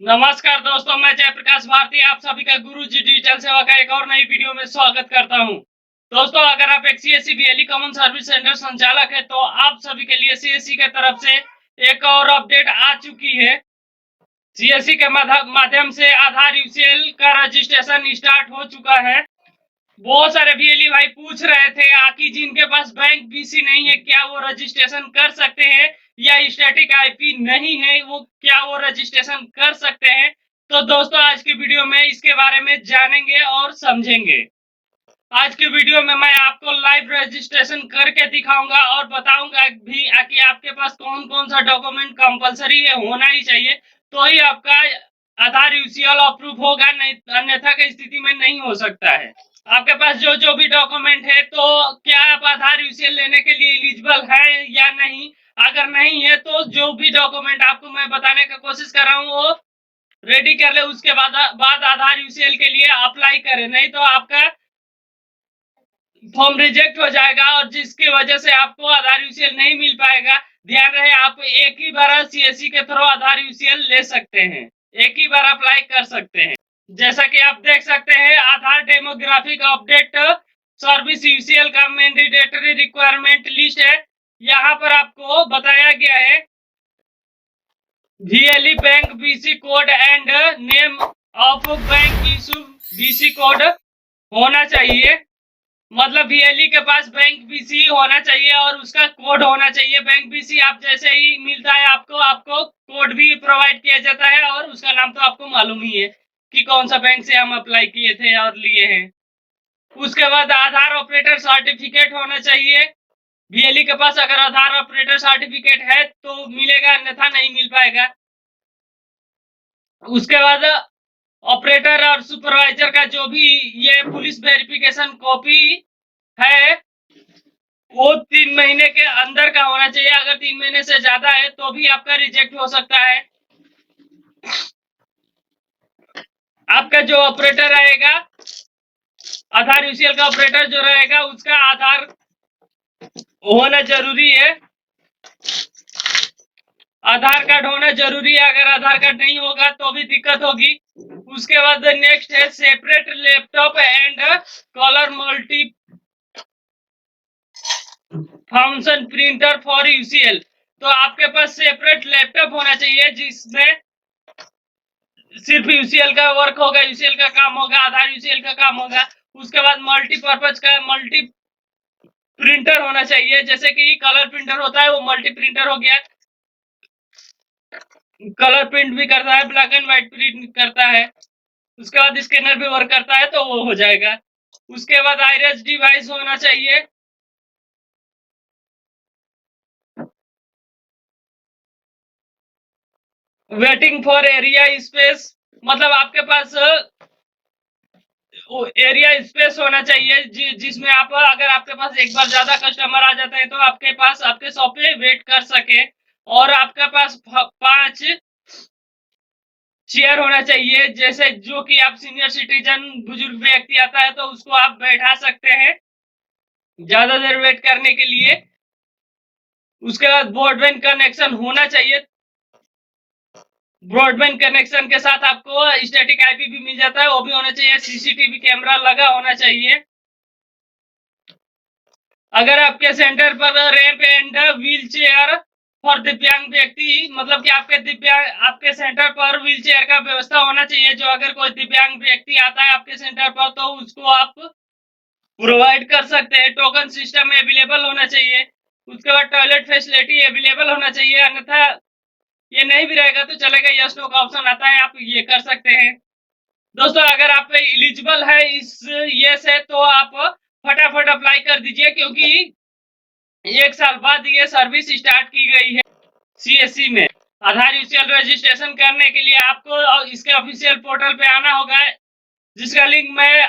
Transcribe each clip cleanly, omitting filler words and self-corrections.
नमस्कार दोस्तों, मैं जयप्रकाश भारती आप सभी का गुरु जी डिजिटल सेवा का एक और नई वीडियो में स्वागत करता हूं। दोस्तों, अगर आप एक CSC BLE common service centre संचालक है तो आप सभी के लिए सीएससी के तरफ से एक और अपडेट आ चुकी है। सीएससी के माध्यम से आधार यूसीएल का रजिस्ट्रेशन स्टार्ट हो चुका है। बहुत सारे बीएलई भाई पूछ रहे थे कि जिनके पास बैंक बीसी नहीं है क्या वो रजिस्ट्रेशन कर सकते हैं, या स्टैटिक आईपी नहीं है वो क्या वो रजिस्ट्रेशन कर सकते हैं। तो दोस्तों, आज की वीडियो में इसके बारे में जानेंगे और समझेंगे। आज की वीडियो में मैं आपको लाइव रजिस्ट्रेशन करके दिखाऊंगा और बताऊंगा भी कि आपके पास कौन कौन सा डॉक्यूमेंट कंपलसरी है, होना ही चाहिए, तो ही आपका आधार यूसीएल अप्रूव होगा, नहीं अन्यथा की स्थिति में नहीं हो सकता है। आपके पास जो जो भी डॉक्यूमेंट है, तो क्या आप आधार यूसीएल लेने के लिए एलिजिबल है या नहीं। अगर नहीं है तो जो भी डॉक्यूमेंट आपको मैं बताने का कोशिश कर रहा हूँ वो रेडी कर ले, उसके बाद आधार यूसीएल के लिए अप्लाई करें, नहीं तो आपका फॉर्म रिजेक्ट हो जाएगा और जिसकी वजह से आपको आधार यूसीएल नहीं मिल पाएगा। ध्यान रहे, आप एक ही बार सीएससी के थ्रू आधार यूसीएल ले सकते हैं, एक ही बार अप्लाई कर सकते हैं। जैसा कि आप देख सकते हैं, आधार डेमोग्राफिक अपडेट सर्विस यूसीएल का मैंडेटरी रिक्वायरमेंट लिस्ट है। यहाँ पर आपको बताया गया है BLE bank BC code and name of bank issue BC code होना चाहिए। मतलब बीएलई के पास बैंक बीसी होना चाहिए और उसका कोड होना चाहिए। बैंक बीसी आप जैसे ही मिलता है आपको कोड भी प्रोवाइड किया जाता है, और उसका नाम तो आपको मालूम ही है कि कौन सा बैंक से हम अप्लाई किए थे और लिए हैं। उसके बाद आधार ऑपरेटर सर्टिफिकेट होना चाहिए। बीएलई के पास अगर आधार ऑपरेटर सर्टिफिकेट है तो मिलेगा, अन्यथा नहीं मिल पाएगा। उसके बाद ऑपरेटर और सुपरवाइजर का जो भी ये पुलिस वेरिफिकेशन कॉपी है वो 3 महीने के अंदर का होना चाहिए। अगर 3 महीने से ज्यादा है तो भी आपका रिजेक्ट हो सकता है। आपका जो ऑपरेटर रहेगा, आधार यूसीएल का ऑपरेटर जो रहेगा, उसका आधार होना जरूरी है, आधार कार्ड होना जरूरी है। अगर आधार कार्ड नहीं होगा तो भी दिक्कत होगी। उसके बाद नेक्स्ट है separate laptop and colour multi function printer for UCL. तो आपके पास सेपरेट लैपटॉप होना चाहिए जिसमें सिर्फ यूसीएल का वर्क होगा, यूसीएल का काम होगा, आधार यूसीएल का काम होगा। उसके बाद मल्टीपर्पज का मल्टी प्रिंटर होना चाहिए, जैसे कि कलर प्रिंटर होता है वो मल्टी प्रिंटर हो गया। कलर प्रिंट भी करता है, ब्लैक एंड व्हाइट प्रिंट करता है। उसके बाद स्कैनर भी वर्क करता है तो वो हो जाएगा। उसके बाद आईरिस डिवाइस होना चाहिए। वेटिंग फॉर एरिया स्पेस, मतलब आपके पास एरिया स्पेस होना चाहिए जिसमें आप, अगर आपके पास एक बार ज्यादा कस्टमर आ जाते हैं तो आपके पास आपके शॉप पे वेट कर सके। और आपके पास 5 चेयर होना चाहिए, जैसे जो कि आप सीनियर सिटीजन बुजुर्ग व्यक्ति आता है तो उसको आप बैठा सकते हैं ज्यादा देर वेट करने के लिए। उसके बाद ब्रॉडबैंड कनेक्शन होना चाहिए। ब्रॉडबैंड कनेक्शन के साथ आपको स्टैटिक आईपी भी मिल जाता है, वो भी होना चाहिए। सीसीटीवी कैमरा लगा होना चाहिए। अगर आपके सेंटर पर ramp and wheel chair for दिव्यांग व्यक्ति, मतलब कि आपके सेंटर पर व्हील चेयर का व्यवस्था होना चाहिए। जो अगर कोई दिव्यांग व्यक्ति आता है आपके सेंटर पर तो उसको आप प्रोवाइड कर सकते हैं। टोकन सिस्टम अवेलेबल होना चाहिए। उसके बाद टॉयलेट फैसिलिटी अवेलेबल होना चाहिए, अन्यथा ये नहीं भी रहेगा तो चलेगा। यस नो का ऑप्शन आता है, आप ये कर सकते हैं। दोस्तों, अगर आप एलिजिबल है इस ये से तो आप फटाफट अप्लाई कर दीजिए, क्योंकि 1 साल बाद ये सर्विस स्टार्ट की गई है सीएससी में। आधार यूसीएल रजिस्ट्रेशन करने के लिए आपको इसके ऑफिशियल पोर्टल पे आना होगा, जिसका लिंक मैं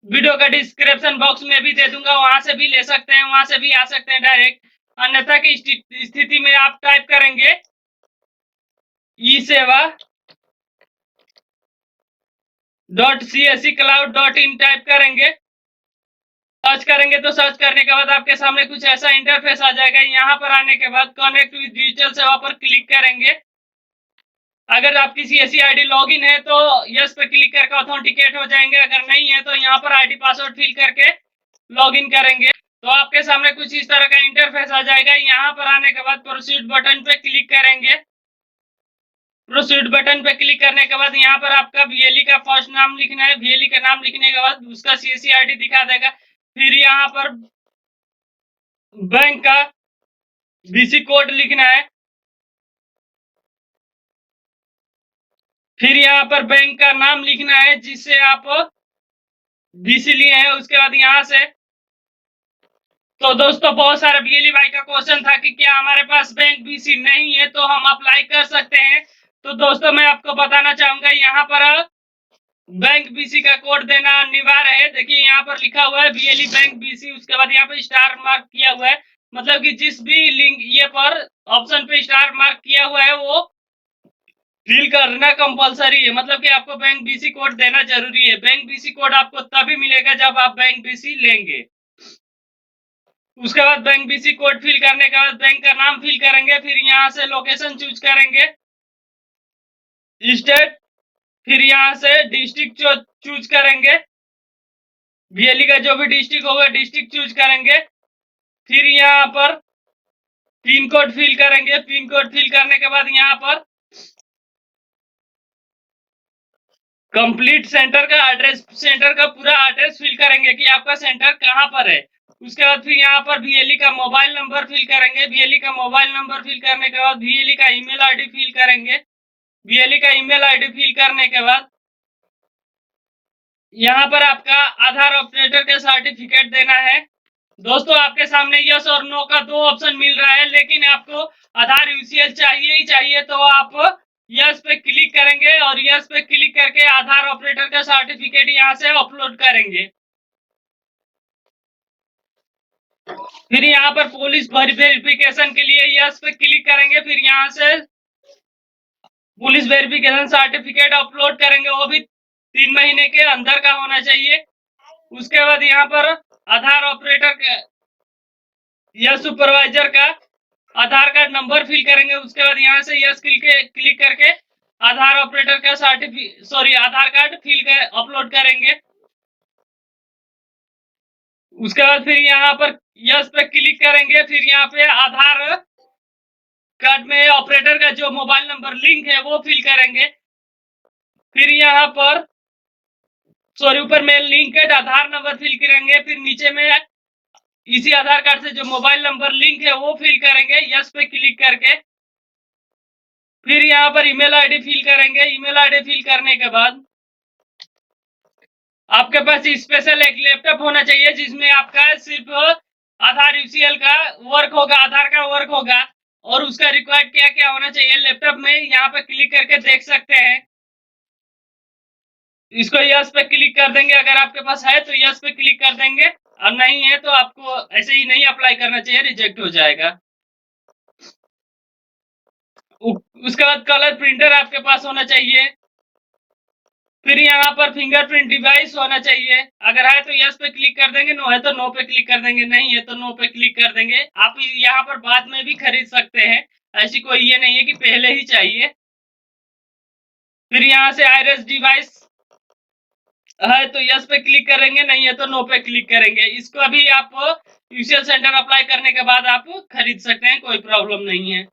वीडियो का डिस्क्रिप्शन बॉक्स में भी दे दूंगा। वहां से भी ले सकते हैं, वहां से भी आ सकते हैं डायरेक्ट। अन्यथा की स्थिति में आप टाइप करेंगे ई सेवा .csccloud.in टाइप करेंगे। सर्च करेंगे तो सर्च करने के बाद आपके सामने कुछ ऐसा इंटरफेस आ जाएगा। यहाँ पर आने के बाद कनेक्ट विद डिजिटल सेवा पर क्लिक करेंगे। अगर आपकी सीएससी आईडी लॉगिन है तो यस पे क्लिक करके ऑथेंटिकेट हो जाएंगे, अगर नहीं है तो यहाँ पर आईडी पासवर्ड फिल करके लॉगिन करेंगे तो आपके सामने कुछ इस तरह का इंटरफेस आ जाएगा। यहाँ पर आने के बाद प्रोसीड बटन पे क्लिक करेंगे। प्रोसीड बटन पे क्लिक करने के बाद यहाँ पर आपका वीएलई का फर्स्ट नाम लिखना है। वीएलई का नाम लिखने के बाद उसका सीएससी आईडी दिखा देगा। फिर यहाँ पर बैंक का बीसी कोड लिखना है। फिर यहाँ पर बैंक का नाम लिखना है जिससे आप बीसी लिए हैं। उसके बाद यहाँ से तो दोस्तों बहुत सारे बीएलई भाई का क्वेश्चन था कि क्या हमारे पास बैंक बीसी नहीं है तो हम अप्लाई कर सकते हैं। तो दोस्तों मैं आपको बताना चाहूंगा यहाँ पर बैंक बीसी का कोड देना अनिवार्य है। देखिए यहाँ पर लिखा हुआ है बीएलई बैंक बीसी, उसके बाद यहाँ पे स्टार मार्क किया हुआ है, मतलब कि जिस भी लिंक ये पर ऑप्शन पे स्टार मार्क किया हुआ है वो फिल करना कंपलसरी है, मतलब कि आपको बैंक बीसी कोड देना जरूरी है। बैंक बीसी कोड आपको तभी मिलेगा जब आप बैंक बीसी लेंगे। उसके बाद बैंक बीसी कोड फिल करने के बाद बैंक का नाम फिल करेंगे। फिर यहाँ से लोकेशन चूज करेंगे, स्टेट, फिर यहाँ से डिस्ट्रिक्ट चूज करेंगे। बीएलई का जो भी डिस्ट्रिक्ट होगा डिस्ट्रिक्ट चूज करेंगे। फिर यहाँ पर पिन कोड फिल करेंगे। पिन कोड फिल करने के बाद यहाँ पर कंप्लीट सेंटर का एड्रेस, सेंटर का पूरा एड्रेस फिल करेंगे कि आपका सेंटर कहाँ पर है। उसके बाद फिर यहाँ पर बीएलई का मोबाइल नंबर फिल करेंगे। बीएलई का मोबाइल नंबर फिल करने के बाद बीएलई का ईमेल आईडी फिल करेंगे। बीएलई का ईमेल आईडी फिल करने के बाद यहाँ पर आपका आधार ऑपरेटर का सर्टिफिकेट देना है। दोस्तों आपके सामने यस और नो का दो ऑप्शन मिल रहा है, लेकिन आपको आधार यूसीएल चाहिए ही चाहिए तो आप यस पे क्लिक करेंगे और यस पे क्लिक करके आधार ऑपरेटर का सर्टिफिकेट यहाँ से अपलोड करेंगे। फिर यहाँ पर पुलिस वेरिफिकेशन के लिए यस पे क्लिक करेंगे। फिर यहाँ से पुलिस वेरिफिकेशन सर्टिफिकेट अपलोड करेंगे, वो भी 3 महीने के अंदर का होना चाहिए। उसके बाद यहाँ पर आधार ऑपरेटर के या सुपरवाइजर का आधार कार्ड नंबर फिल करेंगे। उसके बाद यहाँ से यस क्लिक करके आधार ऑपरेटर का आधार कार्ड फिल कर अपलोड करेंगे। उसके बाद फिर यहाँ पर यस पे क्लिक करेंगे। फिर यहाँ पे आधार कार्ड में ऑपरेटर का जो मोबाइल नंबर लिंक है वो फिल करेंगे। फिर यहाँ पर ऊपर में लिंक्ड आधार नंबर फिल करेंगे। फिर नीचे में इसी आधार कार्ड से जो मोबाइल नंबर लिंक है वो फिल करेंगे यस पे क्लिक करके। फिर यहाँ पर ईमेल आईडी फिल करेंगे। ईमेल आईडी फिल करने के बाद आपके पास स्पेशल एक लैपटॉप होना चाहिए जिसमें आपका सिर्फ आधार यूसीएल का वर्क होगा, आधार का वर्क होगा। और उसका रिक्वायर्ड क्या क्या होना चाहिए लैपटॉप में यहाँ पे क्लिक करके देख सकते हैं। इसको यस पे क्लिक कर देंगे, अगर आपके पास है तो यस पे क्लिक कर देंगे, और नहीं है तो आपको ऐसे ही नहीं अप्लाई करना चाहिए, रिजेक्ट हो जाएगा। उसके बाद कलर प्रिंटर आपके पास होना चाहिए। फिर यहाँ पर फिंगरप्रिंट डिवाइस होना चाहिए, अगर है तो यस पे क्लिक कर देंगे, नो है तो नो पे क्लिक कर देंगे, नहीं है तो नो पे क्लिक कर देंगे। आप यहाँ पर बाद में भी खरीद सकते हैं, ऐसी कोई ये नहीं है कि पहले ही चाहिए। फिर यहाँ से आईरिस डिवाइस है तो यस पे क्लिक करेंगे, नहीं है तो नो पे क्लिक करेंगे। इसको अभी आप यूसीएल सेंटर अप्लाई करने के बाद आप खरीद सकते हैं, कोई प्रॉब्लम नहीं है।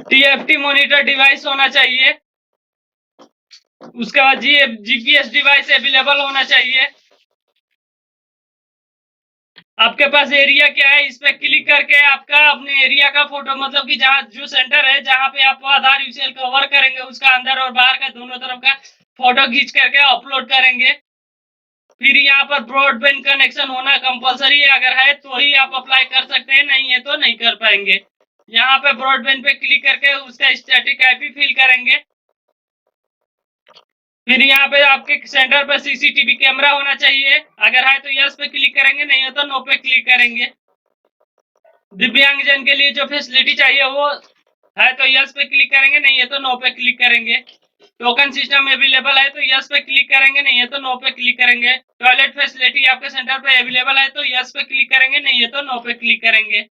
टीएफटी मॉनिटर डिवाइस होना चाहिए। उसके बाद जीपीएस डिवाइस अवेलेबल होना चाहिए। आपके पास एरिया क्या है इस पे क्लिक करके आपका अपने एरिया का फोटो, मतलब कि जहाँ जो सेंटर है जहाँ पे आप आधार यूसीएल का वर्क करेंगे उसका अंदर और बाहर का दोनों तरफ का फोटो खींच करके अपलोड करेंगे। फिर यहाँ पर ब्रॉडबैंड कनेक्शन होना कंपलसरी है, अगर है तो ही आप अप्लाई कर सकते हैं, नहीं है तो नहीं कर पाएंगे। यहाँ पे ब्रॉडबैंड पे क्लिक करके उसका स्टैटिक आईपी फिल करेंगे। फिर यहाँ पे आपके सेंटर पे सीसीटीवी कैमरा होना चाहिए, अगर है तो यस पे क्लिक करेंगे, नहीं है तो नो पे क्लिक करेंगे। दिव्यांगजन के लिए जो फैसिलिटी चाहिए वो है तो यस पे क्लिक करेंगे, नहीं है तो नो पे क्लिक करेंगे। टोकन सिस्टम अवेलेबल है तो यस पे क्लिक करेंगे, नहीं है तो नो पे क्लिक करेंगे। टॉयलेट फैसिलिटी आपके सेंटर पे अवेलेबल है तो यस पे क्लिक करेंगे, नहीं है तो नो पे क्लिक करेंगे।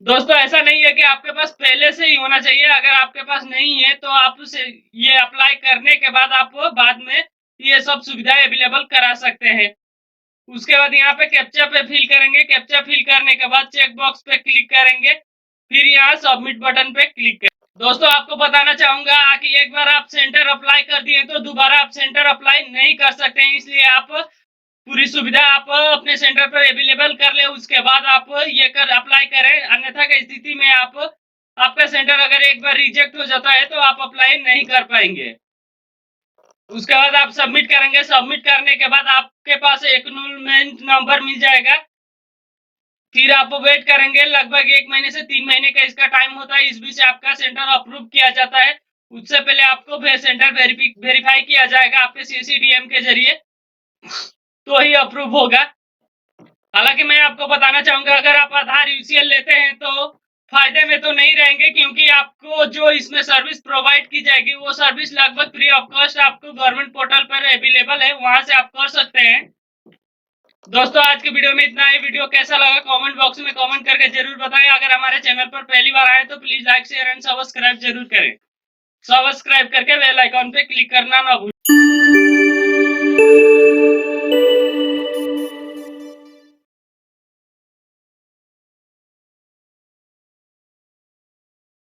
दोस्तों ऐसा नहीं है कि आपके पास पहले से ही होना चाहिए। अगर आपके पास नहीं है तो आप उसे ये अप्लाई करने के बाद आप बाद में ये सब सुविधाएं अवेलेबल करा सकते हैं। उसके बाद यहाँ पे कैप्चा पे फिल करेंगे। कैप्चा फिल करने के बाद चेक बॉक्स पे क्लिक करेंगे, फिर यहाँ सबमिट बटन पे क्लिक करें। दोस्तों आपको बताना चाहूंगा कि एक बार आप सेंटर अप्लाई कर दिए तो दोबारा आप सेंटर अप्लाई नहीं कर सकते हैं, इसलिए आप पूरी सुविधा आप अपने सेंटर पर अवेलेबल कर ले, उसके बाद आप ये कर अप्लाई करें। अन्यथा की स्थिति में आपका सेंटर अगर एक बार रिजेक्ट हो जाता है तो आप अप्लाई नहीं कर पाएंगे। उसके बाद आप सबमिट करेंगे। सबमिट करने के बाद आपके पास एक्नॉलेजमेंट नंबर मिल जाएगा। फिर आप वेट करेंगे, लगभग 1 महीने से 3 महीने का इसका टाइम होता है। इस बीच आपका सेंटर अप्रूव किया जाता है। उससे पहले आपको सेंटर वेरीफाई किया जाएगा आपके CCDM के जरिए, तो ही अप्रूव होगा। हालांकि मैं आपको बताना चाहूंगा, अगर आप आधार UCL लेते हैं तो फायदे में तो नहीं रहेंगे, क्योंकि आपको जो इसमें सर्विस प्रोवाइड की जाएगी वो सर्विस लगभग फ्री ऑफ कॉस्ट आपको गवर्नमेंट पोर्टल पर अवेलेबल है, वहां से आप कर सकते हैं। दोस्तों आज के वीडियो में इतना ही। वीडियो कैसा लगा कमेंट बॉक्स में कमेंट करके जरूर बताएं। अगर हमारे चैनल पर पहली बार आए तो please like share and subscribe जरूर करें। सब्सक्राइब करके बेल आइकॉन पे क्लिक करना ना भूलें।